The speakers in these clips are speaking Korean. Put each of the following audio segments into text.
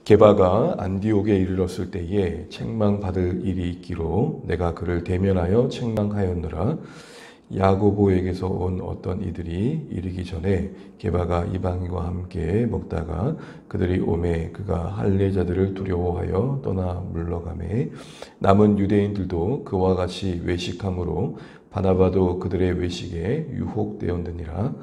게바가 안디옥에 이르렀을 때에 책망받을 일이 있기로 내가 그를 대면하여 책망하였노라. 야고보에게서 온 어떤 이들이 이르기 전에 게바가 이방인과 함께 먹다가 그들이 오매 그가 할례자들을 두려워하여 떠나 물러가매 남은 유대인들도 그와 같이 외식함으로 바나바도 그들의 외식에 유혹되었느니라.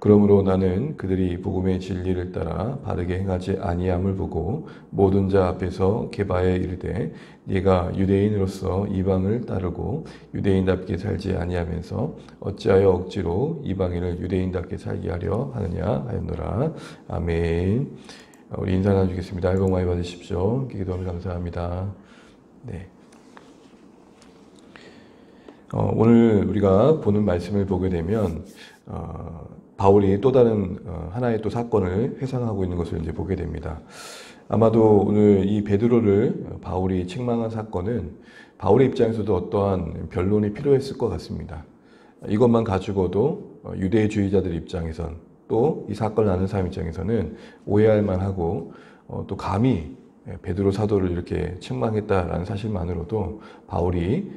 그러므로 나는 그들이 복음의 진리를 따라 바르게 행하지 아니함을 보고 모든 자 앞에서 게바에 이르되 네가 유대인으로서 이방을 따르고 유대인답게 살지 아니하면서 어찌하여 억지로 이방인을 유대인답게 살게 하려 하느냐 하였노라. 아멘. 우리 인사 나누겠습니다. 복 많이 받으십시오. 기도하며 감사합니다. 네. 오늘 우리가 보는 말씀을 보게 되면 바울이 또 다른 하나의 또 사건을 회상하고 있는 것을 이제 보게 됩니다. 아마도 오늘 이 베드로를 바울이 책망한 사건은 바울의 입장에서도 어떠한 변론이 필요했을 것 같습니다. 이것만 가지고도 유대주의자들 입장에선 또 이 사건을 아는 사람 입장에서는 오해할 만하고 또 감히 베드로 사도를 이렇게 책망했다라는 사실만으로도 바울이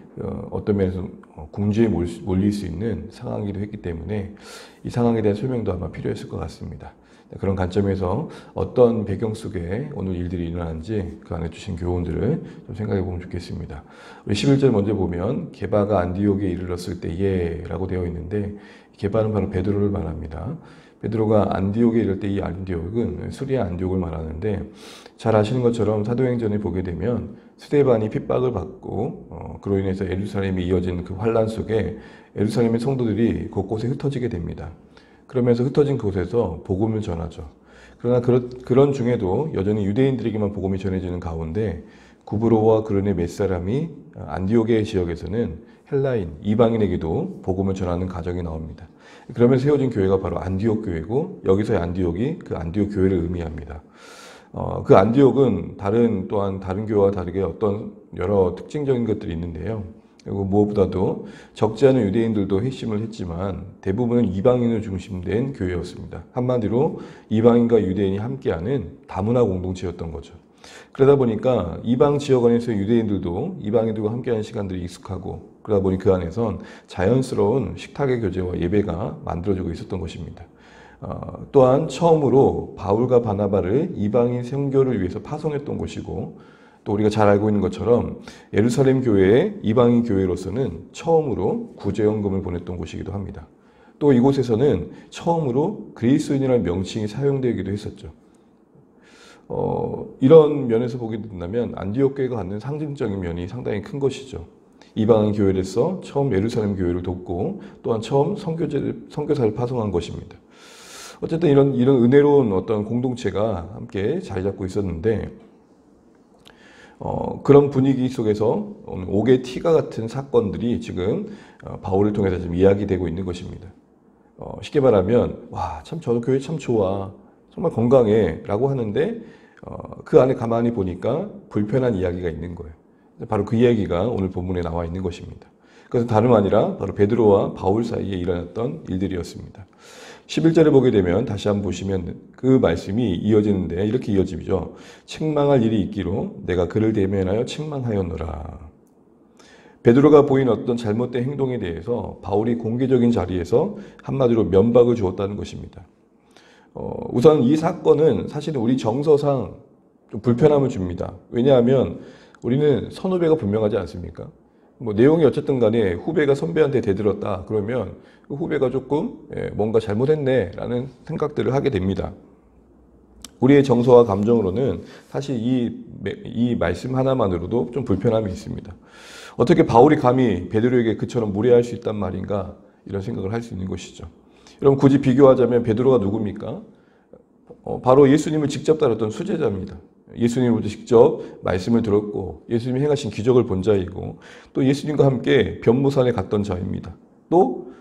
어떤 면에서 궁지에 몰릴 수 있는 상황이기도 했기 때문에 이 상황에 대한 설명도 아마 필요했을 것 같습니다. 그런 관점에서 어떤 배경 속에 오늘 일들이 일어나는지 그 안에 주신 교훈들을 좀 생각해 보면 좋겠습니다. 우리 11절 먼저 보면 게바가 안디옥에 이르렀을 때에 라고 되어 있는데 게바는 바로 베드로를 말합니다. 베드로가 안디옥에 이를 때 이 안디옥은 수리아 안디옥을 말하는데 잘 아시는 것처럼 사도행전에 보게 되면 스데반이 핍박을 받고 그로 인해서 예루살렘이 이어진 그 환란 속에 예루살렘의 성도들이 곳곳에 흩어지게 됩니다. 그러면서 흩어진 곳에서 복음을 전하죠. 그러나 그런 중에도 여전히 유대인들에게만 복음이 전해지는 가운데 구브로와 그르네 몇 사람이 안디옥의 지역에서는 헬라인, 이방인에게도 복음을 전하는 가정이 나옵니다. 그러면서 세워진 교회가 바로 안디옥 교회고 여기서의 안디옥이 그 안디옥 교회를 의미합니다. 그 안디옥은 또한 다른 교회와 다르게 어떤 여러 특징적인 것들이 있는데요. 그리고 무엇보다도 적지 않은 유대인들도 회심을 했지만 대부분은 이방인으로 중심된 교회였습니다. 한마디로 이방인과 유대인이 함께하는 다문화 공동체였던 거죠. 그러다 보니까 이방 지역 안에서 유대인들도 이방인들과 함께하는 시간들이 익숙하고 그러다 보니 그 안에선 자연스러운 식탁의 교제와 예배가 만들어지고 있었던 것입니다. 또한 처음으로 바울과 바나바를 이방인 선교를 위해서 파송했던 곳이고 또 우리가 잘 알고 있는 것처럼 예루살렘 교회의 이방인 교회로서는 처음으로 구제연금을 보냈던 곳이기도 합니다. 또 이곳에서는 처음으로 그리스도인이라는 명칭이 사용되기도 했었죠. 이런 면에서 보게 된다면 안디옥 교회가 갖는 상징적인 면이 상당히 큰 것이죠. 이방인 교회로서 처음 예루살렘 교회를 돕고 또한 처음 선교사를 파송한 것입니다. 어쨌든 이런 은혜로운 어떤 공동체가 함께 자리 잡고 있었는데 그런 분위기 속에서 옥의 티가 같은 사건들이 지금 바울을 통해서 지금 이야기되고 있는 것입니다. 쉽게 말하면 와, 참 저 교회 참 좋아. 정말 건강해 라고 하는데 그 안에 가만히 보니까 불편한 이야기가 있는 거예요. 바로 그 이야기가 오늘 본문에 나와 있는 것입니다. 그것은 다름 아니라 바로 베드로와 바울 사이에 일어났던 일들이었습니다. 11절에 보게 되면 다시 한번 보시면 그 말씀이 이어지는데 이렇게 이어지죠. 책망할 일이 있기로 내가 그를 대면하여 책망하였노라. 베드로가 보인 어떤 잘못된 행동에 대해서 바울이 공개적인 자리에서 한마디로 면박을 주었다는 것입니다. 우선 이 사건은 사실은 우리 정서상 좀 불편함을 줍니다. 왜냐하면 우리는 선후배가 분명하지 않습니까? 내용이 어쨌든 간에 후배가 선배한테 대들었다 그러면 그 후배가 조금 뭔가 잘못했네 라는 생각들을 하게 됩니다. 우리의 정서와 감정으로는 사실 이 말씀 하나만으로도 좀 불편함이 있습니다. 어떻게 바울이 감히 베드로에게 그처럼 무례할 수 있단 말인가 이런 생각을 할 수 있는 것이죠. 여러분 굳이 비교하자면 베드로가 누굽니까? 바로 예수님을 직접 따랐던 수제자입니다. 예수님으로부터 직접 말씀을 들었고 예수님이 행하신 기적을 본 자이고 또 예수님과 함께 변모산에 갔던 자입니다. 또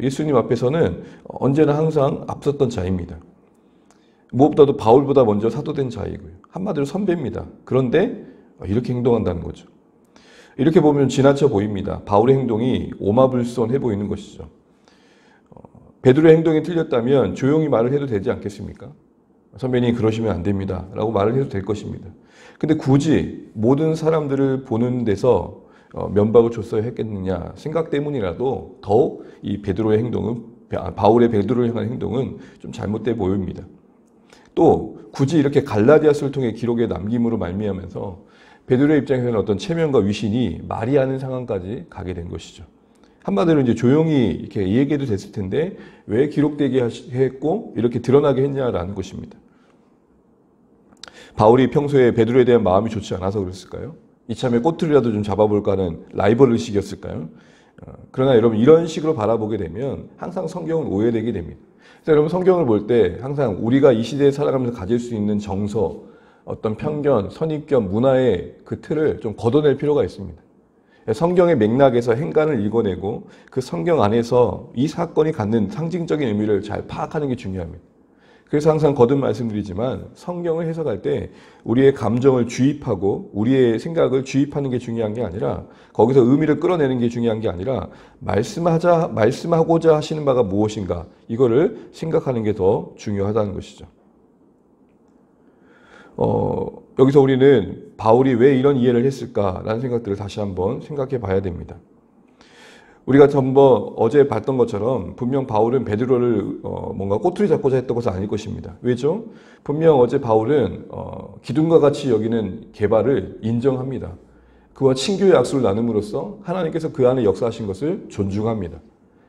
예수님 앞에서는 언제나 항상 앞섰던 자입니다. 무엇보다도 바울보다 먼저 사도된 자이고요. 한마디로 선배입니다. 그런데 이렇게 행동한다는 거죠. 이렇게 보면 지나쳐 보입니다. 바울의 행동이 오마불손해 보이는 것이죠. 베드로의 행동이 틀렸다면 조용히 말을 해도 되지 않겠습니까? 선배님 그러시면 안 됩니다 라고 말을 해도 될 것입니다. 근데 굳이 모든 사람들을 보는 데서 면박을 줬어야 했겠느냐 생각 때문이라도 더욱 이 베드로의 행동은, 바울의 베드로를 향한 행동은 좀 잘못돼 보입니다. 또 굳이 이렇게 갈라디아서를 통해 기록에 남김으로 말미암아서 베드로의 입장에서는 어떤 체면과 위신이 말이 않은 상황까지 가게 된 것이죠. 한마디로 이제 조용히 이렇게 얘기해도 됐을 텐데 왜 기록되게 했고 이렇게 드러나게 했냐라는 것입니다. 바울이 평소에 베드로에 대한 마음이 좋지 않아서 그랬을까요? 이참에 꼬투리라도 좀 잡아볼까 하는 라이벌 의식이었을까요? 그러나 여러분 이런 식으로 바라보게 되면 항상 성경은 오해되게 됩니다. 그래서 여러분 성경을 볼 때 항상 우리가 이 시대에 살아가면서 가질 수 있는 정서, 어떤 편견, 선입견, 문화의 그 틀을 좀 걷어낼 필요가 있습니다. 성경의 맥락에서 행간을 읽어내고 그 성경 안에서 이 사건이 갖는 상징적인 의미를 잘 파악하는 게 중요합니다. 그래서 항상 거듭 말씀드리지만 성경을 해석할 때 우리의 감정을 주입하고 우리의 생각을 주입하는 게 중요한 게 아니라 거기서 의미를 끌어내는 게 중요한 게 아니라 말씀하고자 하시는 바가 무엇인가 이거를 생각하는 게 더 중요하다는 것이죠. 여기서 우리는 바울이 왜 이런 이해를 했을까라는 생각들을 다시 한번 생각해 봐야 됩니다. 우리가 어제 봤던 것처럼 분명 바울은 베드로를 뭔가 꼬투리 잡고자 했던 것은 아닐 것입니다. 왜죠? 분명 어제 바울은 기둥과 같이 여기는 게바를 인정합니다. 그와 친교의 약속을 나눔으로써 하나님께서 그 안에 역사하신 것을 존중합니다.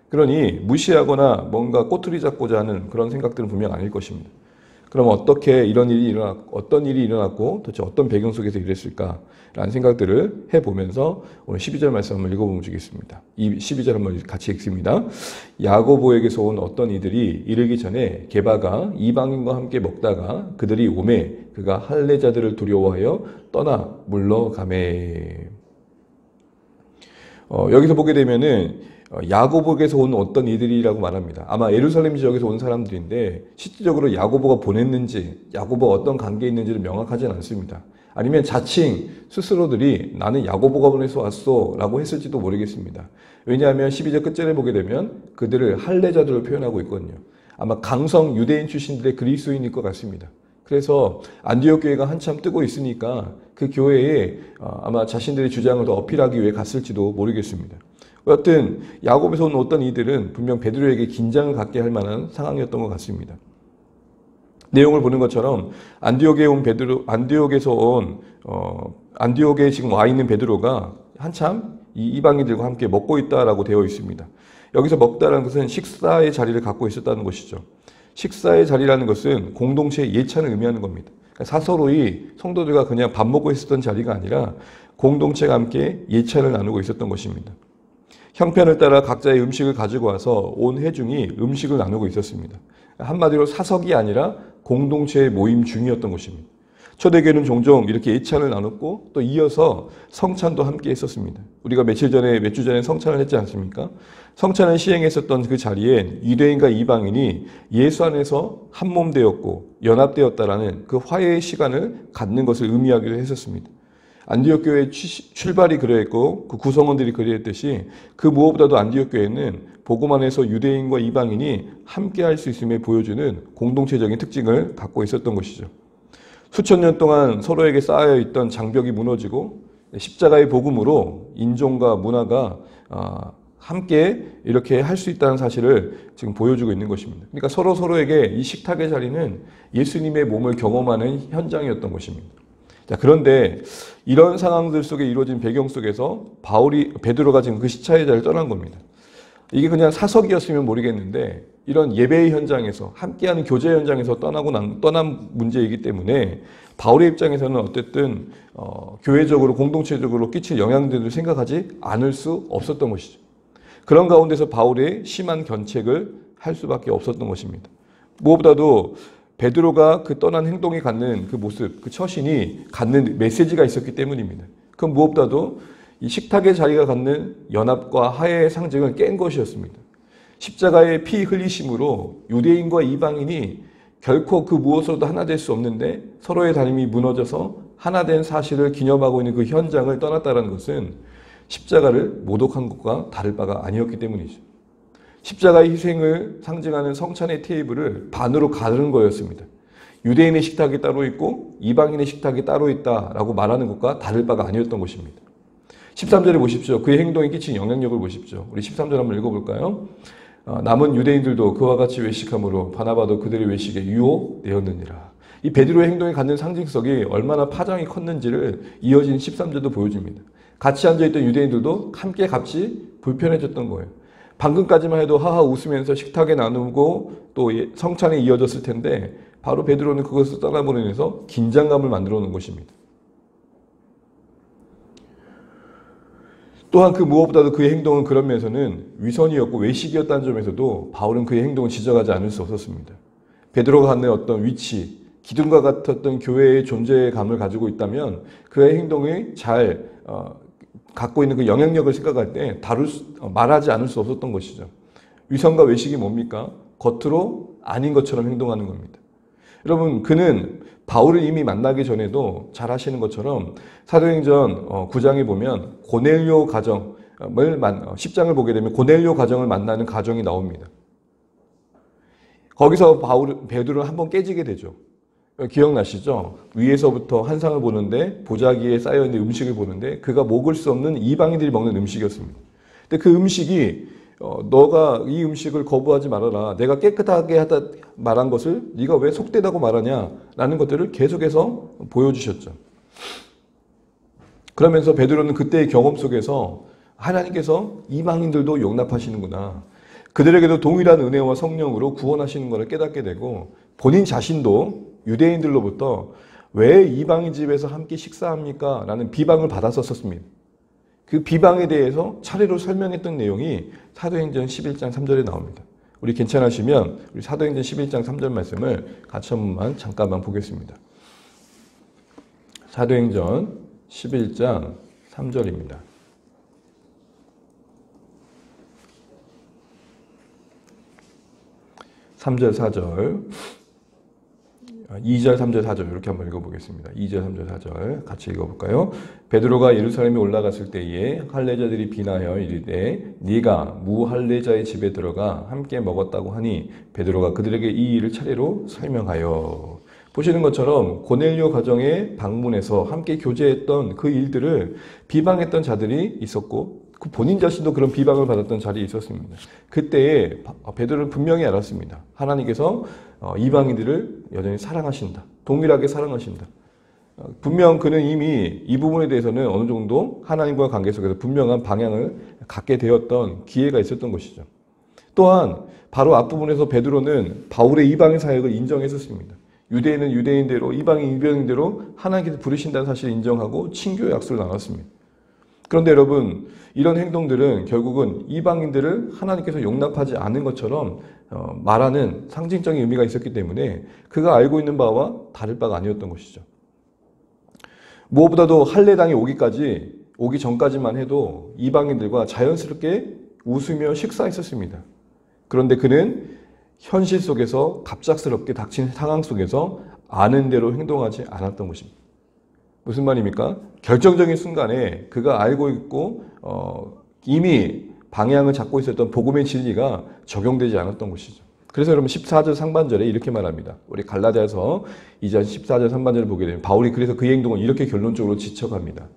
그러니 무시하거나 뭔가 꼬투리 잡고자 하는 그런 생각들은 분명 아닐 것입니다. 그럼 어떻게 이런 일이 어떤 일이 일어났고 도대체 어떤 배경 속에서 이랬을까라는 생각들을 해보면서 오늘 12절 말씀 한번 읽어보면 좋겠습니다. 이 12절 한번 같이 읽습니다. 야고보에게서 온 어떤 이들이 이르기 전에 게바가 이방인과 함께 먹다가 그들이 오매 그가 할례자들을 두려워하여 떠나 물러가매. 여기서 보게 되면은 야고보에게서 온 어떤 이들이라고 말합니다. 아마 예루살렘 지역에서 온 사람들인데 실질적으로 야고보가 보냈는지 야고보가 어떤 관계에 있는지를 명확하지는 않습니다. 아니면 자칭 스스로들이 나는 야고보가 보내서 왔어 라고 했을지도 모르겠습니다. 왜냐하면 12절 끝절에 보게 되면 그들을 할례자들을 표현하고 있거든요. 아마 강성 유대인 출신들의 그리스도인일 것 같습니다. 그래서 안디옥 교회가 한참 뜨고 있으니까 그 교회에 아마 자신들의 주장을 더 어필하기 위해 갔을지도 모르겠습니다. 여하튼 야곱에서 온 어떤 이들은 분명 베드로에게 긴장을 갖게 할 만한 상황이었던 것 같습니다. 내용을 보는 것처럼 안디옥에 지금 와 있는 베드로가 한참 이 이방인들과 함께 먹고 있다라고 되어 있습니다. 여기서 먹다라는 것은 식사의 자리를 갖고 있었다는 것이죠. 식사의 자리라는 것은 공동체의 예찬을 의미하는 겁니다. 사서로이 성도들과 그냥 밥 먹고 있었던 자리가 아니라 공동체가 함께 예찬을 나누고 있었던 것입니다. 형편을 따라 각자의 음식을 가지고 와서 온 회중이 음식을 나누고 있었습니다. 한마디로 사석이 아니라 공동체의 모임 중이었던 것입니다. 초대교회는 종종 이렇게 예찬을 나눴고 또 이어서 성찬도 함께 했었습니다. 우리가 몇 주 전에 성찬을 했지 않습니까? 성찬을 시행했었던 그 자리에 유대인과 이방인이 예수 안에서 한 몸 되었고 연합되었다라는 그 화해의 시간을 갖는 것을 의미하기도 했었습니다. 안디옥 교회의 출발이 그러했고 그 구성원들이 그러했듯이 그 무엇보다도 안디옥 교회는 복음 안에서 유대인과 이방인이 함께 할 수 있음을 보여주는 공동체적인 특징을 갖고 있었던 것이죠. 수천 년 동안 서로에게 쌓여있던 장벽이 무너지고 십자가의 복음으로 인종과 문화가 함께 이렇게 할 수 있다는 사실을 지금 보여주고 있는 것입니다. 그러니까 서로에게 이 식탁의 자리는 예수님의 몸을 경험하는 현장이었던 것입니다. 자, 그런데 이런 상황들 속에 이루어진 배경 속에서 베드로가 지금 그 식사의 자리를 떠난 겁니다. 이게 그냥 사석이었으면 모르겠는데 이런 예배의 현장에서 함께하는 교제 현장에서 떠난 문제이기 때문에 바울의 입장에서는 어쨌든 교회적으로 공동체적으로 끼칠 영향들을 생각하지 않을 수 없었던 것이죠. 그런 가운데서 바울의 심한 견책을 할 수밖에 없었던 것입니다. 무엇보다도 베드로가 그 떠난 행동이 갖는 그 모습, 그 처신이 갖는 메시지가 있었기 때문입니다. 그건 무엇보다도 이 식탁의 자리가 갖는 연합과 화해의 상징을 깬 것이었습니다. 십자가의 피 흘리심으로 유대인과 이방인이 결코 그 무엇으로도 하나 될 수 없는데 서로의 다림이 무너져서 하나 된 사실을 기념하고 있는 그 현장을 떠났다는 것은 십자가를 모독한 것과 다를 바가 아니었기 때문이죠. 십자가의 희생을 상징하는 성찬의 테이블을 반으로 가르는 거였습니다. 유대인의 식탁이 따로 있고 이방인의 식탁이 따로 있다라고 말하는 것과 다를 바가 아니었던 것입니다. 13절에 보십시오. 그의 행동이 끼친 영향력을 보십시오. 우리 13절 한번 읽어볼까요? 남은 유대인들도 그와 같이 외식함으로 바나바도 그들의 외식에 유혹되었느니라. 이 베드로의 행동이 갖는 상징성이 얼마나 파장이 컸는지를 이어진 13절도 보여줍니다. 같이 앉아있던 유대인들도 함께 같이 불편해졌던 거예요. 방금까지만 해도 하하 웃으면서 식탁에 나누고 또 성찬이 이어졌을 텐데 바로 베드로는 그것을 떠나보내면서 긴장감을 만들어 놓은 것입니다. 또한 그 무엇보다도 그의 행동은 그런 면에서는 위선이었고 외식이었다는 점에서도 바울은 그의 행동을 지적하지 않을 수 없었습니다. 베드로가 갖는 어떤 위치, 기둥과 같았던 교회의 존재감을 가지고 있다면 그의 행동이 잘 갖고 있는 그 영향력을 생각할 때 말하지 않을 수 없었던 것이죠. 위선과 외식이 뭡니까? 겉으로 아닌 것처럼 행동하는 겁니다. 여러분, 그는 바울을 이미 만나기 전에도 잘 아시는 것처럼 사도행전 9장에 보면 고넬료 가정을 10장을 보게 되면 고넬료 가정을 만나는 가정이 나옵니다. 거기서 베드로는 한번 깨지게 되죠. 기억나시죠? 위에서부터 한상을 보는데 보자기에 쌓여있는 음식을 보는데 그가 먹을 수 없는 이방인들이 먹는 음식이었습니다. 근데 그 음식이 너가 이 음식을 거부하지 말아라. 내가 깨끗하게 하다 말한 것을 네가 왜 속되다고 말하냐? 라는 것들을 계속해서 보여주셨죠. 그러면서 베드로는 그때의 경험 속에서 하나님께서 이방인들도 용납하시는구나. 그들에게도 동일한 은혜와 성령으로 구원하시는 것을 깨닫게 되고 본인 자신도 유대인들로부터 왜 이방인 집에서 함께 식사합니까? 라는 비방을 받았었습니다. 그 비방에 대해서 차례로 설명했던 내용이 사도행전 11장 3절에 나옵니다. 우리 괜찮으시면 우리 사도행전 11장 3절 말씀을 같이 잠깐만 보겠습니다. 사도행전 11장 3절입니다. 3절, 4절, 2절, 3절, 4절 이렇게 한번 읽어보겠습니다. 2절, 3절, 4절 같이 읽어볼까요? 베드로가 예루살렘에 올라갔을 때에 할례자들이 비나여 이르되 네가 무할례자의 집에 들어가 함께 먹었다고 하니 베드로가 그들에게 이 일을 차례로 설명하여. 보시는 것처럼 고넬료 가정에 방문해서 함께 교제했던 그 일들을 비방했던 자들이 있었고 그 본인 자신도 그런 비방을 받았던 자리에 있었습니다. 그때에 베드로는 분명히 알았습니다. 하나님께서 이방인들을 여전히 사랑하신다. 동일하게 사랑하신다. 분명 그는 이미 이 부분에 대해서는 어느 정도 하나님과의 관계 속에서 분명한 방향을 갖게 되었던 기회가 있었던 것이죠. 또한 바로 앞부분에서 베드로는 바울의 이방인 사역을 인정했었습니다. 유대인은 유대인대로 이방인 이방인대로 하나님께서 부르신다는 사실을 인정하고 친교의 약속을 나눴습니다. 그런데 여러분, 이런 행동들은 결국은 이방인들을 하나님께서 용납하지 않은 것처럼 말하는 상징적인 의미가 있었기 때문에 그가 알고 있는 바와 다를 바가 아니었던 것이죠. 무엇보다도 할례당이 오기 전까지만 해도 이방인들과 자연스럽게 웃으며 식사했었습니다. 그런데 그는 현실 속에서 갑작스럽게 닥친 상황 속에서 아는 대로 행동하지 않았던 것입니다. 무슨 말입니까? 결정적인 순간에 그가 알고 있고 이미 방향을 잡고 있었던 복음의 진리가 적용되지 않았던 것이죠. 그래서 여러분 14절 상반절에 이렇게 말합니다. 우리 갈라디아서 2장 14절 상반절을 보게 되면 바울이 그래서 그의 행동을 이렇게 결론적으로 질책합니다.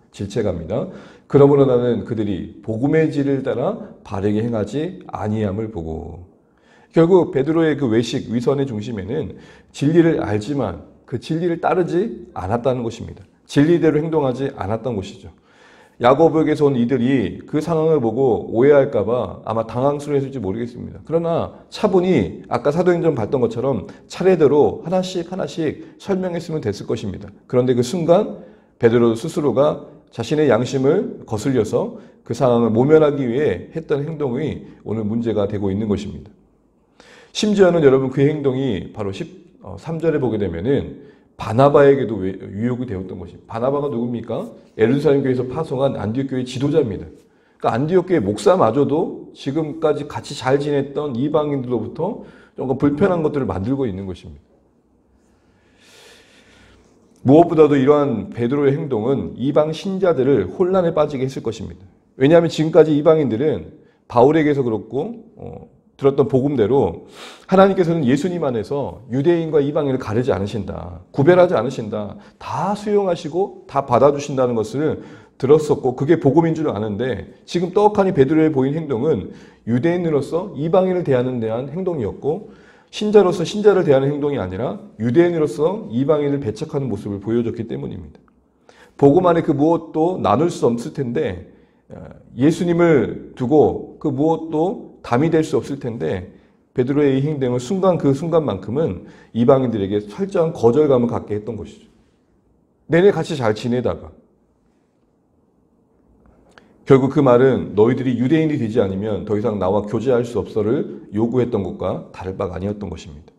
그러므로 나는 그들이 복음의 진리를 따라 바르게 행하지 아니함을 보고. 결국 베드로의 그 외식, 위선의 중심에는 진리를 알지만 그 진리를 따르지 않았다는 것입니다. 진리대로 행동하지 않았던 것이죠. 야고보에게서 온 이들이 그 상황을 보고 오해할까 봐 아마 당황스러웠을지 모르겠습니다. 그러나 차분히 아까 사도행전 봤던 것처럼 차례대로 하나씩 설명했으면 됐을 것입니다. 그런데 그 순간 베드로 스스로가 자신의 양심을 거슬려서 그 상황을 모면하기 위해 했던 행동이 오늘 문제가 되고 있는 것입니다. 심지어는 여러분 그 행동이 바로 13절에 보게 되면은 바나바에게도 유혹이 되었던 것입니다. 바나바가 누굽니까? 예루살렘 교회에서 파송한 안디옥 교회 지도자입니다. 그러니까 안디옥 교회 목사마저도 지금까지 같이 잘 지냈던 이방인들로부터 좀 불편한 것들을 만들고 있는 것입니다. 무엇보다도 이러한 베드로의 행동은 이방 신자들을 혼란에 빠지게 했을 것입니다. 왜냐하면 지금까지 이방인들은 바울에게서 그렇고 들었던 복음대로 하나님께서는 예수님 안에서 유대인과 이방인을 가르지 않으신다. 구별하지 않으신다. 다 수용하시고 다 받아주신다는 것을 들었었고 그게 복음인 줄 아는데 지금 떡하니 베드로의 보인 행동은 유대인으로서 이방인을 대하는 대한 행동이었고 신자로서 신자를 대하는 행동이 아니라 유대인으로서 이방인을 배척하는 모습을 보여줬기 때문입니다. 복음 안에 그 무엇도 나눌 수 없을 텐데 예수님을 두고 그 무엇도 담이 될 수 없을 텐데 베드로의 이 행동은 그 순간만큼은 이방인들에게 철저한 거절감을 갖게 했던 것이죠. 내내 같이 잘 지내다가 결국 그 말은 너희들이 유대인이 되지 않으면 더 이상 나와 교제할 수 없어를 요구했던 것과 다를 바가 아니었던 것입니다.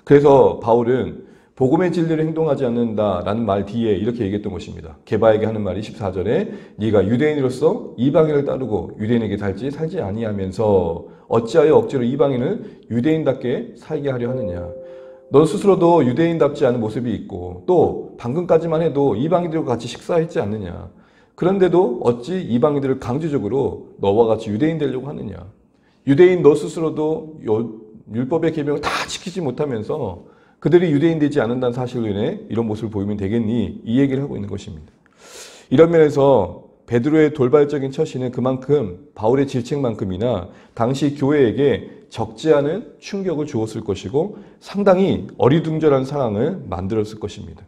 그래서 바울은 복음의 진리를 행동하지 않는다라는 말 뒤에 이렇게 얘기했던 것입니다. 게바에게 하는 말이 14절에 네가 유대인으로서 이방인을 따르고 유대인에게 살지 아니하면서 어찌하여 억지로 이방인을 유대인답게 살게 하려 하느냐. 넌 스스로도 유대인답지 않은 모습이 있고 또 방금까지만 해도 이방인들과 같이 식사했지 않느냐. 그런데도 어찌 이방인들을 강제적으로 너와 같이 유대인 되려고 하느냐. 유대인 너 스스로도 율법의 계명을 다 지키지 못하면서 그들이 유대인 되지 않는다는 사실로 인해 이런 모습을 보이면 되겠니? 이 얘기를 하고 있는 것입니다. 이런 면에서 베드로의 돌발적인 처신은 그만큼 바울의 질책만큼이나 당시 교회에게 적지 않은 충격을 주었을 것이고 상당히 어리둥절한 상황을 만들었을 것입니다.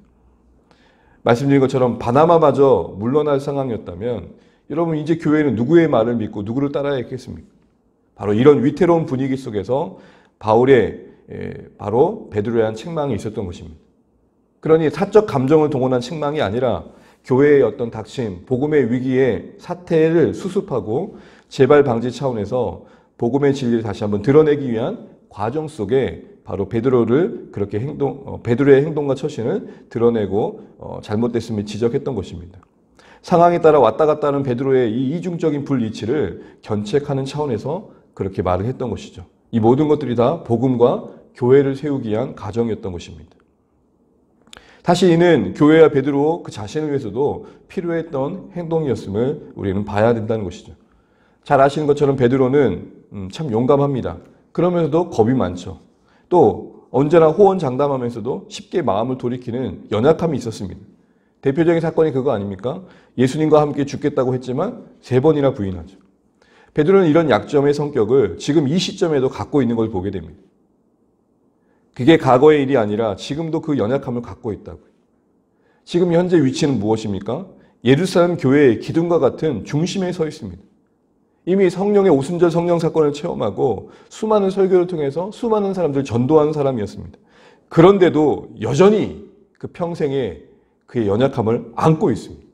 말씀드린 것처럼 바나바마저 물러날 상황이었다면 여러분 이제 교회는 누구의 말을 믿고 누구를 따라야 했겠습니까? 바로 이런 위태로운 분위기 속에서 바로 베드로에 대한 책망이 있었던 것입니다. 그러니 사적 감정을 동원한 책망이 아니라 교회의 어떤 닥침, 복음의 위기의 사태를 수습하고 재발 방지 차원에서 복음의 진리를 다시 한번 드러내기 위한 과정 속에 바로 베드로의 행동과 처신을 드러내고 잘못됐음을 지적했던 것입니다. 상황에 따라 왔다 갔다 하는 베드로의 이 이중적인 불이치를 견책하는 차원에서 그렇게 말을 했던 것이죠. 이 모든 것들이 다 복음과 교회를 세우기 위한 과정이었던 것입니다. 사실 이는 교회와 베드로 그 자신을 위해서도 필요했던 행동이었음을 우리는 봐야 된다는 것이죠. 잘 아시는 것처럼 베드로는 참 용감합니다. 그러면서도 겁이 많죠. 또 언제나 호언장담하면서도 쉽게 마음을 돌이키는 연약함이 있었습니다. 대표적인 사건이 그거 아닙니까? 예수님과 함께 죽겠다고 했지만 3번이나 부인하죠. 베드로는 이런 약점의 성격을 지금 이 시점에도 갖고 있는 걸 보게 됩니다. 그게 과거의 일이 아니라 지금도 그 연약함을 갖고 있다고요. 지금 현재 위치는 무엇입니까? 예루살렘 교회의 기둥과 같은 중심에 서 있습니다. 이미 성령의 오순절 성령 사건을 체험하고 수많은 설교를 통해서 수많은 사람들을 전도한 사람이었습니다. 그런데도 여전히 그 평생에 그의 연약함을 안고 있습니다.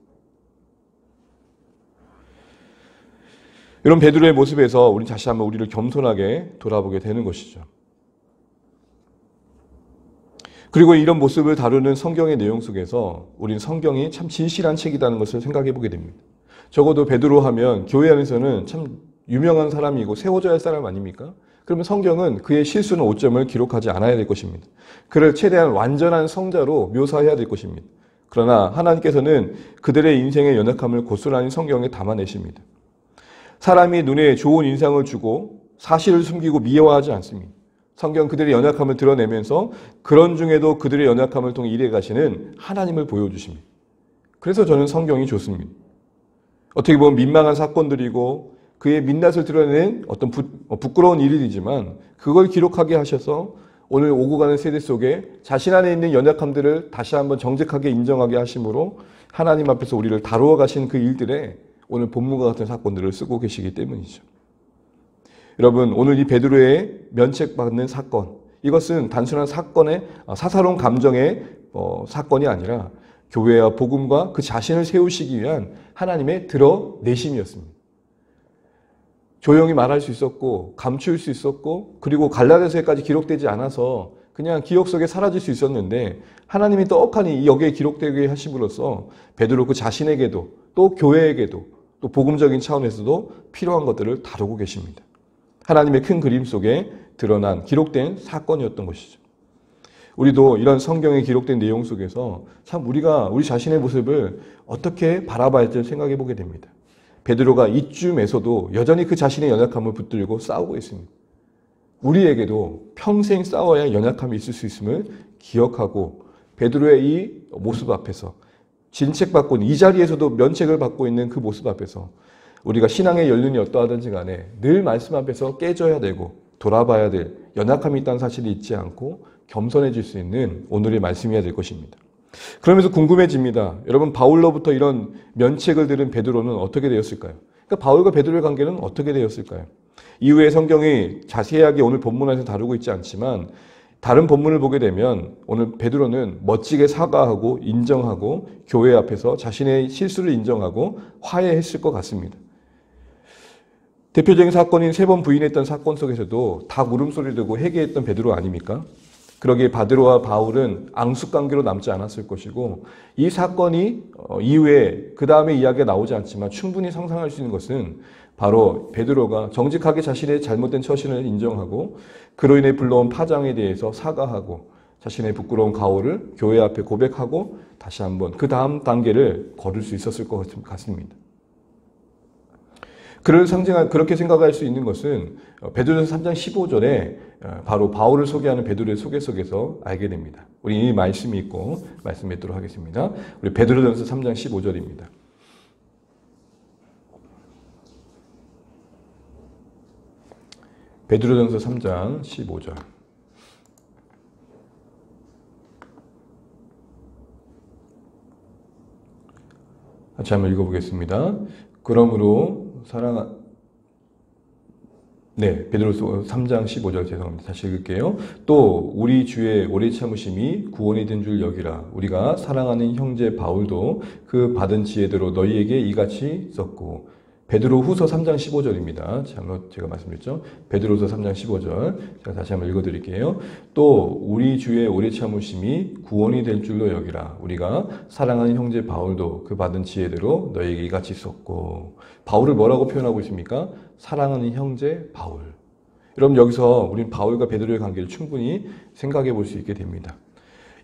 이런 베드로의 모습에서 우리 다시 한번 우리를 겸손하게 돌아보게 되는 것이죠. 그리고 이런 모습을 다루는 성경의 내용 속에서 우리는 성경이 참 진실한 책이라는 것을 생각해 보게 됩니다. 적어도 베드로 하면 교회 안에서는 참 유명한 사람이고 세워져야 할 사람 아닙니까? 그러면 성경은 그의 실수는 오점을 기록하지 않아야 될 것입니다. 그를 최대한 완전한 성자로 묘사해야 될 것입니다. 그러나 하나님께서는 그들의 인생의 연약함을 고스란히 성경에 담아내십니다. 사람이 눈에 좋은 인상을 주고 사실을 숨기고 미화하지 않습니다. 성경 그들의 연약함을 드러내면서 그런 중에도 그들의 연약함을 통해 일해 가시는 하나님을 보여주십니다. 그래서 저는 성경이 좋습니다. 어떻게 보면 민망한 사건들이고 그의 민낯을 드러내는 어떤 부끄러운 일이지만 그걸 기록하게 하셔서 오늘 오고 가는 세대 속에 자신 안에 있는 연약함들을 다시 한번 정직하게 인정하게 하심으로 하나님 앞에서 우리를 다루어 가신 그 일들에 오늘 본문과 같은 사건들을 쓰고 계시기 때문이죠. 여러분 오늘 이 베드로의 면책받는 사건 이것은 단순한 사사로운 감정의 사건이 아니라 교회와 복음과 그 자신을 세우시기 위한 하나님의 드러내심이었습니다. 조용히 말할 수 있었고 감출 수 있었고 그리고 갈라디아서에까지 기록되지 않아서 그냥 기억 속에 사라질 수 있었는데 하나님이 떡하니 여기에 기록되게 하심으로써 베드로 그 자신에게도 또 교회에게도 또 복음적인 차원에서도 필요한 것들을 다루고 계십니다. 하나님의 큰 그림 속에 드러난 기록된 사건이었던 것이죠. 우리도 이런 성경에 기록된 내용 속에서 참 우리가 우리 자신의 모습을 어떻게 바라봐야 할지 생각해 보게 됩니다. 베드로가 이쯤에서도 여전히 그 자신의 연약함을 붙들고 싸우고 있습니다. 우리에게도 평생 싸워야 연약함이 있을 수 있음을 기억하고 베드로의 이 모습 앞에서 진책받고 이 자리에서도 면책을 받고 있는 그 모습 앞에서 우리가 신앙의 연륜이 어떠하든지 간에 늘 말씀 앞에서 깨져야 되고 돌아봐야 될 연약함이 있다는 사실을 잊지 않고 겸손해질 수 있는 오늘의 말씀이어야 될 것입니다. 그러면서 궁금해집니다. 여러분, 바울로부터 이런 면책을 들은 베드로는 어떻게 되었을까요? 그러니까 바울과 베드로의 관계는 어떻게 되었을까요? 이후에 성경이 자세하게 오늘 본문에서 다루고 있지 않지만 다른 본문을 보게 되면 오늘 베드로는 멋지게 사과하고 인정하고 교회 앞에서 자신의 실수를 인정하고 화해했을 것 같습니다. 대표적인 사건인 3번 부인했던 사건 속에서도 다 물음소리 들고 회개했던 베드로 아닙니까? 그러기에 베드로와 바울은 앙숙관계로 남지 않았을 것이고 이 사건이 이후에 그 다음에 이야기가 나오지 않지만 충분히 상상할 수 있는 것은 바로 베드로가 정직하게 자신의 잘못된 처신을 인정하고 그로 인해 불러온 파장에 대해서 사과하고 자신의 부끄러운 가오를 교회 앞에 고백하고 다시 한번 그 다음 단계를 걸을 수 있었을 것 같습니다. 그렇게 생각할 수 있는 것은 베드로전서 3장 15절에 바로 바울을 소개하는 베드로의 소개 속에서 알게 됩니다. 우리 이 말씀이 있고 말씀 맺도록 하겠습니다. 우리 베드로전서 3장 15절입니다. 베드로전서 3장 15절. 같이 한번 읽어보겠습니다. 그러므로 베드로서 3장 15절 죄송합니다. 다시 읽을게요. 또 우리 주의 오래 참으심이 구원이 된 줄 여기라. 우리가 사랑하는 형제 바울도 그 받은 지혜대로 너희에게 이같이 썼고. 베드로 후서 3장 15절입니다. 제가 말씀드렸죠. 베드로서 3장 15절. 제가 다시 한번 읽어드릴게요. 또 우리 주의 오래 참으심이 구원이 될 줄로 여기라. 우리가 사랑하는 형제 바울도 그 받은 지혜대로 너희에게 이같이 썼고. 바울을 뭐라고 표현하고 있습니까? 사랑하는 형제 바울. 여러분, 여기서 우리는 바울과 베드로의 관계를 충분히 생각해 볼 수 있게 됩니다.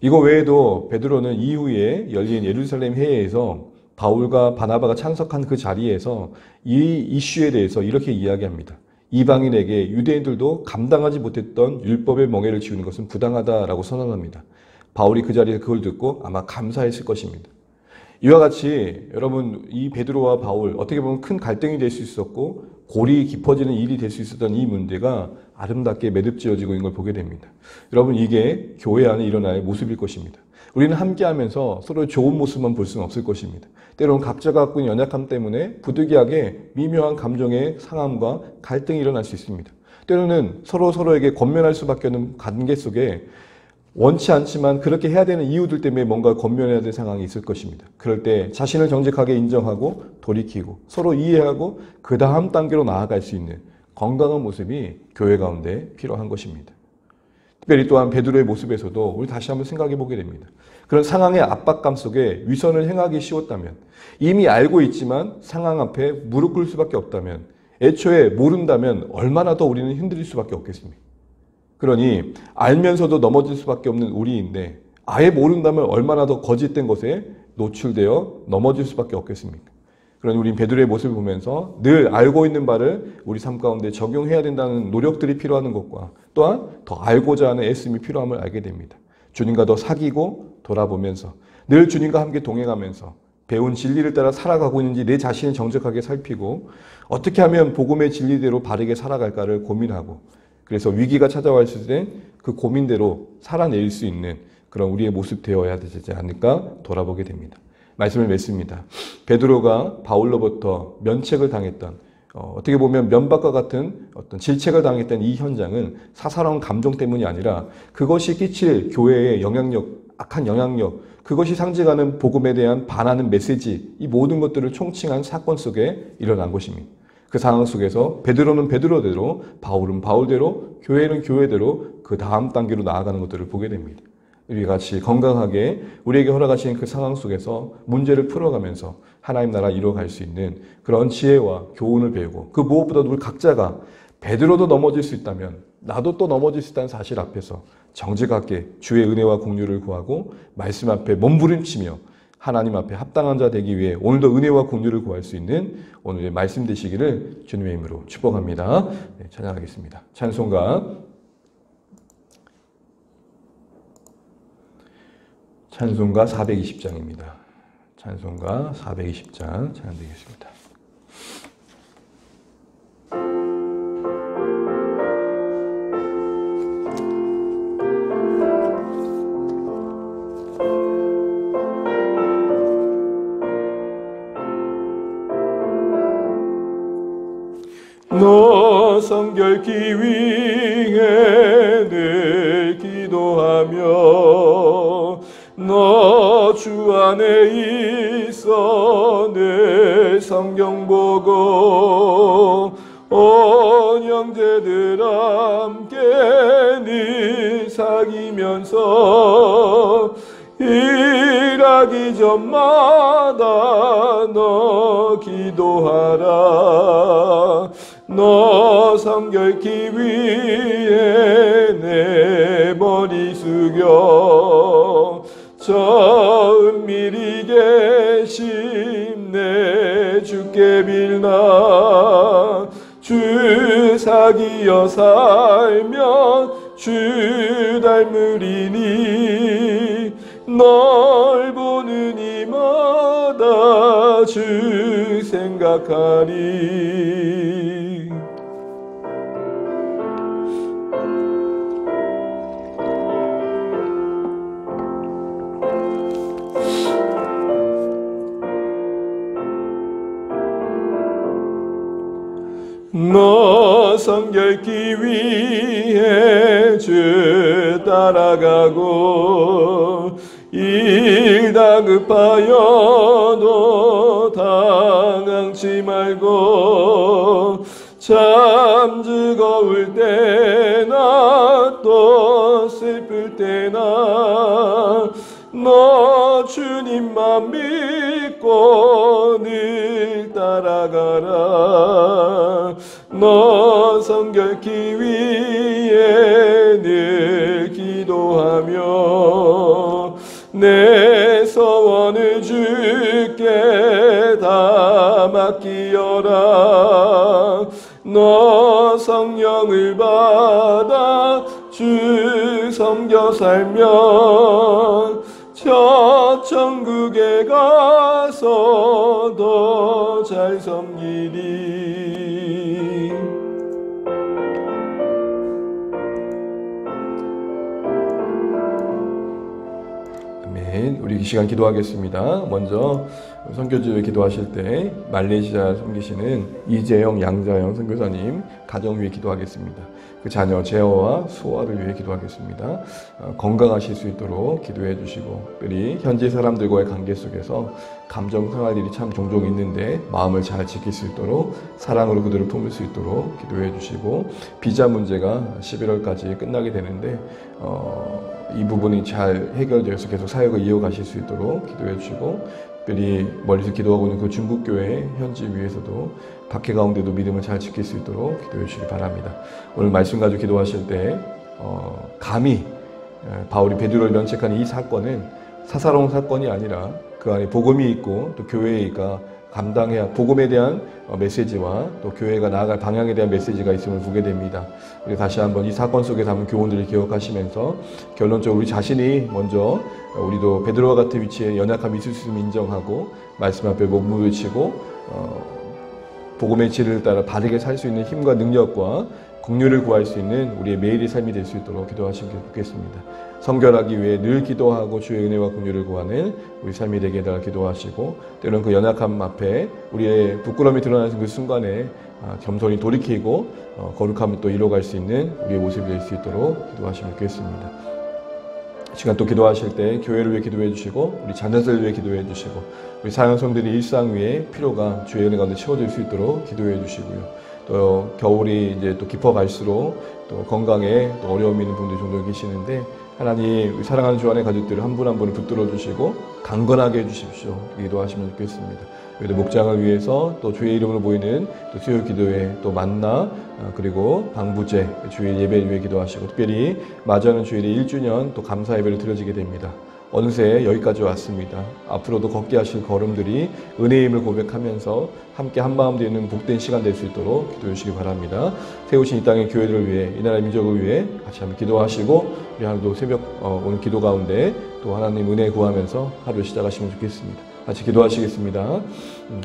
이거 외에도 베드로는 이후에 열린 예루살렘 회의에서 바울과 바나바가 참석한 그 자리에서 이 이슈에 대해서 이렇게 이야기합니다. 이방인에게 유대인들도 감당하지 못했던 율법의 멍에를 지우는 것은 부당하다라고 선언합니다. 바울이 그 자리에서 그걸 듣고 아마 감사했을 것입니다. 이와 같이 여러분, 이 베드로와 바울 어떻게 보면 큰 갈등이 될 수 있었고 골이 깊어지는 일이 될 수 있었던 이 문제가 아름답게 매듭지어지고 있는 걸 보게 됩니다. 여러분, 이게 교회 안에 일어날 모습일 것입니다. 우리는 함께하면서 서로 좋은 모습만 볼 수는 없을 것입니다. 때로는 각자가 갖고 있는 연약함 때문에 부득이하게 미묘한 감정의 상함과 갈등이 일어날 수 있습니다. 때로는 서로에게 권면할 수밖에 없는 관계 속에 원치 않지만 그렇게 해야 되는 이유들 때문에 뭔가 권면해야 될 상황이 있을 것입니다. 그럴 때 자신을 정직하게 인정하고 돌이키고 서로 이해하고 그 다음 단계로 나아갈 수 있는 건강한 모습이 교회 가운데 필요한 것입니다. 특별히 또한 베드로의 모습에서도 우리 다시 한번 생각해 보게 됩니다. 그런 상황의 압박감 속에 위선을 행하기 쉬웠다면, 이미 알고 있지만 상황 앞에 무릎 꿇을 수밖에 없다면, 애초에 모른다면 얼마나 더 우리는 흔들릴 수밖에 없겠습니까? 그러니 알면서도 넘어질 수밖에 없는 우리인데 아예 모른다면 얼마나 더 거짓된 것에 노출되어 넘어질 수밖에 없겠습니까? 그러니 우린 베드로의 모습을 보면서 늘 알고 있는 바를 우리 삶 가운데 적용해야 된다는 노력들이 필요한 것과 또한 더 알고자 하는 애씀이 필요함을 알게 됩니다. 주님과 더 사귀고 돌아보면서 늘 주님과 함께 동행하면서 배운 진리를 따라 살아가고 있는지 내 자신을 정직하게 살피고 어떻게 하면 복음의 진리대로 바르게 살아갈까를 고민하고 그래서 위기가 찾아왔을 때 그 고민대로 살아낼 수 있는 그런 우리의 모습 되어야 되지 않을까 돌아보게 됩니다. 말씀을 맺습니다. 베드로가 바울로부터 면책을 당했던 어떻게 보면 면박과 같은 어떤 질책을 당했던 이 현장은 사사로운 감정 때문이 아니라 그것이 끼칠 교회의 영향력, 악한 영향력, 그것이 상징하는 복음에 대한 반하는 메시지, 이 모든 것들을 총칭한 사건 속에 일어난 것입니다. 그 상황 속에서 베드로는 베드로대로, 바울은 바울대로, 교회는 교회대로 그 다음 단계로 나아가는 것들을 보게 됩니다. 우리 같이 건강하게 우리에게 허락하신 그 상황 속에서 문제를 풀어가면서 하나님 나라 이루어갈 수 있는 그런 지혜와 교훈을 배우고 그 무엇보다도 우리 각자가 베드로도 넘어질 수 있다면 나도 또 넘어질 수 있다는 사실 앞에서 정직하게 주의 은혜와 공유를 구하고 말씀 앞에 몸부림치며 하나님 앞에 합당한 자 되기 위해 오늘도 은혜와 공유를 구할 수 있는 오늘의 말씀 되시기를 주님의 이름으로 축복합니다. 찬양하겠습니다. 찬송가 찬송가 420장입니다. 찬송가 420장 찬양드리겠습니다. 너 성결케 위해 늘 기도하며 너 주 안에 있어 늘 성경 보고 온 형제들 함께 늘 사귀면서 일하기 전마다 너 기도하라. 너 성결케 위해 내 머리 숙여 저 은밀히 계심 내 주께 빌나. 주 사귀어 살면 주 닮으리니 널 보는 이마다 주 생각하리. 너 성결케 위해 주 따라가고 일 다급하여도 당황치 말고 참 즐거울 때나 또 슬플 때나 너 주님만 믿고 늘 따라가라. 너 성결케 위해 늘 기도하며 내 소원을 주께 다 맡기어라. 너 성령을 받아 주 섬겨 살면 저 천국에 가서 더 잘 섬기리. 아멘. 우리 이 시간 기도하겠습니다. 먼저 선교지에 기도하실 때 말레이시아 섬기시는 이재영, 양자영 선교사님 가정 위해 기도하겠습니다. 그 자녀 재호와 수아를 위해 기도하겠습니다. 건강하실 수 있도록 기도해 주시고, 특별히 현지 사람들과의 관계 속에서 감정 상할 일이 참 종종 있는데 마음을 잘 지킬 수 있도록 사랑으로 그들을 품을 수 있도록 기도해 주시고, 비자 문제가 11월까지 끝나게 되는데 이 부분이 잘 해결되어서 계속 사역을 이어가실 수 있도록 기도해 주시고, 특별히 멀리서 기도하고 있는 그 중국교회 현지 위에서도 박해 가운데도 믿음을 잘 지킬 수 있도록 기도해 주시기 바랍니다. 오늘 말씀 가지고 기도하실 때 감히 바울이 베드로를 면책한 이 사건은 사사로운 사건이 아니라 그 안에 복음이 있고 또 교회가 감당해야 복음에 대한 메시지와 또 교회가 나아갈 방향에 대한 메시지가 있음을 보게 됩니다. 우리 다시 한번 이 사건 속에 담은 교훈들을 기억하시면서 결론적으로 우리 자신이 먼저 우리도 베드로와 같은 위치에 연약함이 있을 수 있음을 인정하고 말씀 앞에 몸부림치고 복음의 진리를 따라 바르게 살 수 있는 힘과 능력과 긍휼을 구할 수 있는 우리의 매일의 삶이 될 수 있도록 기도하시면 좋겠습니다. 성결하기 위해 늘 기도하고 주의 은혜와 긍휼을 구하는 우리 삶이 되게 해달라 기도하시고, 때로는 그 연약함 앞에 우리의 부끄러움이 드러나는 그 순간에 겸손히 돌이키고 거룩함을 또 이뤄갈 수 있는 우리의 모습이 될 수 있도록 기도하시면 좋겠습니다. 시간 또 기도하실 때 교회를 위해 기도해 주시고 우리 자녀들을 위해 기도해 주시고 우리 사형성들의 일상 위에 필요가 주의 은혜 가운데 채워질 수 있도록 기도해 주시고요. 또 겨울이 이제 또 깊어갈수록 또 건강에 또 어려움이 있는 분들이 종종 계시는데, 하나님 우리 사랑하는 주 안의 가족들을 한 분 한 분을 붙들어 주시고 강건하게 해주십시오. 기도하시면 좋겠습니다. 그리고 목장을 위해서 또 주의 이름으로 모이는 또 수요 기도회 또 만나 그리고 방부제 주의 예배를 위해 기도하시고, 특별히 맞이하는 주일의 1주년 또 감사 예배를 드려지게 됩니다. 어느새 여기까지 왔습니다. 앞으로도 걷게 하실 걸음들이 은혜의 힘을 고백하면서 함께 한마음 되는 복된 시간 될 수 있도록 기도해 주시기 바랍니다. 세우신 이 땅의 교회를 위해, 이 나라의 민족을 위해 같이 한번 기도하시고 우리 하루도 새벽 오늘 기도 가운데 또 하나님 은혜 구하면서 하루 시작하시면 좋겠습니다. 같이 기도하시겠습니다.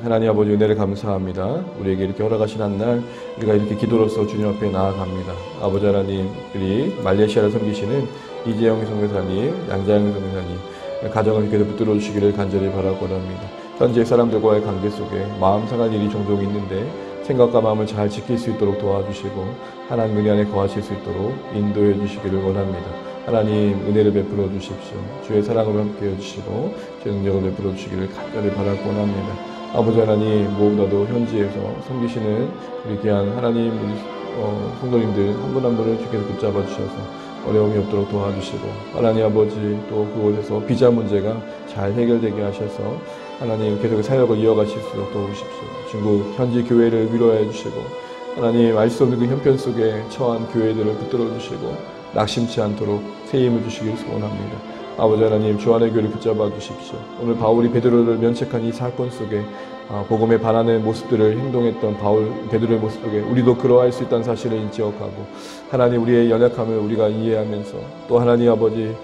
하나님 아버지 은혜를 감사합니다. 우리에게 이렇게 허락하신 한 날 우리가 이렇게 기도로서 주님 앞에 나아갑니다. 아버지 하나님, 우리 말레이시아를 섬기시는 이재영 선교사님, 양자영 선교사님 가정을 계속 붙들어 주시기를 간절히 바라고 합니다. 현재 사람들과의 관계 속에 마음 상할 일이 종종 있는데 생각과 마음을 잘 지킬 수 있도록 도와주시고 하나님 은혜 안에 거하실 수 있도록 인도해 주시기를 원합니다. 하나님 은혜를 베풀어 주십시오. 주의 사랑으로 함께 해주시고 주의 능력을 베풀어 주시기를 간절히 바라고 원합니다. 아버지 하나님, 무엇보다도 현지에서 섬기시는 우리 귀한 하나님 우리 성도님들 한 분 한 분을 주께서 붙잡아 주셔서 어려움이 없도록 도와주시고, 하나님 아버지 또 그곳에서 비자 문제가 잘 해결되게 하셔서 하나님 계속 사역을 이어가실 수 있도록 도우십시오. 중국 현지 교회를 위로해 주시고, 하나님 알 수 없는 그 형편 속에 처한 교회들을 붙들어 주시고 낙심치 않도록 새 힘을 주시길 소원합니다. 아버지 하나님, 주 안의 교회를 붙잡아 주십시오. 오늘 바울이 베드로를 면책한 이 사건 속에 복음에 반하는 모습들을 행동했던 베드로의 모습 속에 우리도 그러할 수 있다는 사실을 인지하고, 하나님 우리의 연약함을 우리가 이해하면서 또 하나님 아버지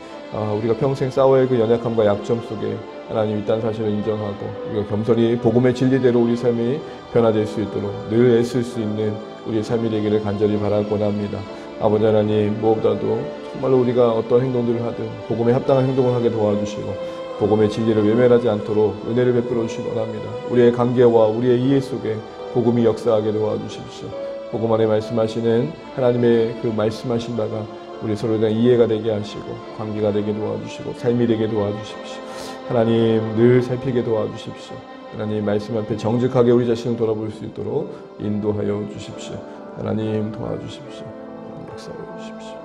우리가 평생 싸워야 할 그 연약함과 약점 속에 하나님 있다는 사실을 인정하고 우리가 겸손히 복음의 진리대로 우리 삶이 변화될 수 있도록 늘 애쓸 수 있는 우리의 삶이 되기를 간절히 바라곤 합니다. 아버지 하나님, 무엇보다도 정말로 우리가 어떤 행동들을 하든 복음에 합당한 행동을 하게 도와주시고 복음의 진리를 외면하지 않도록 은혜를 베풀어 주시기 원합니다. 우리의 관계와 우리의 이해 속에 복음이 역사하게 도와주십시오. 복음 안에 말씀하시는 하나님의 그 말씀하신 바가 우리 서로에 대한 이해가 되게 하시고 관계가 되게 도와주시고 삶이 되게 도와주십시오. 하나님 늘 살피게 도와주십시오. 하나님 말씀 앞에 정직하게 우리 자신을 돌아볼 수 있도록 인도하여 주십시오. 하나님 도와주십시오. 역사해 주십시오.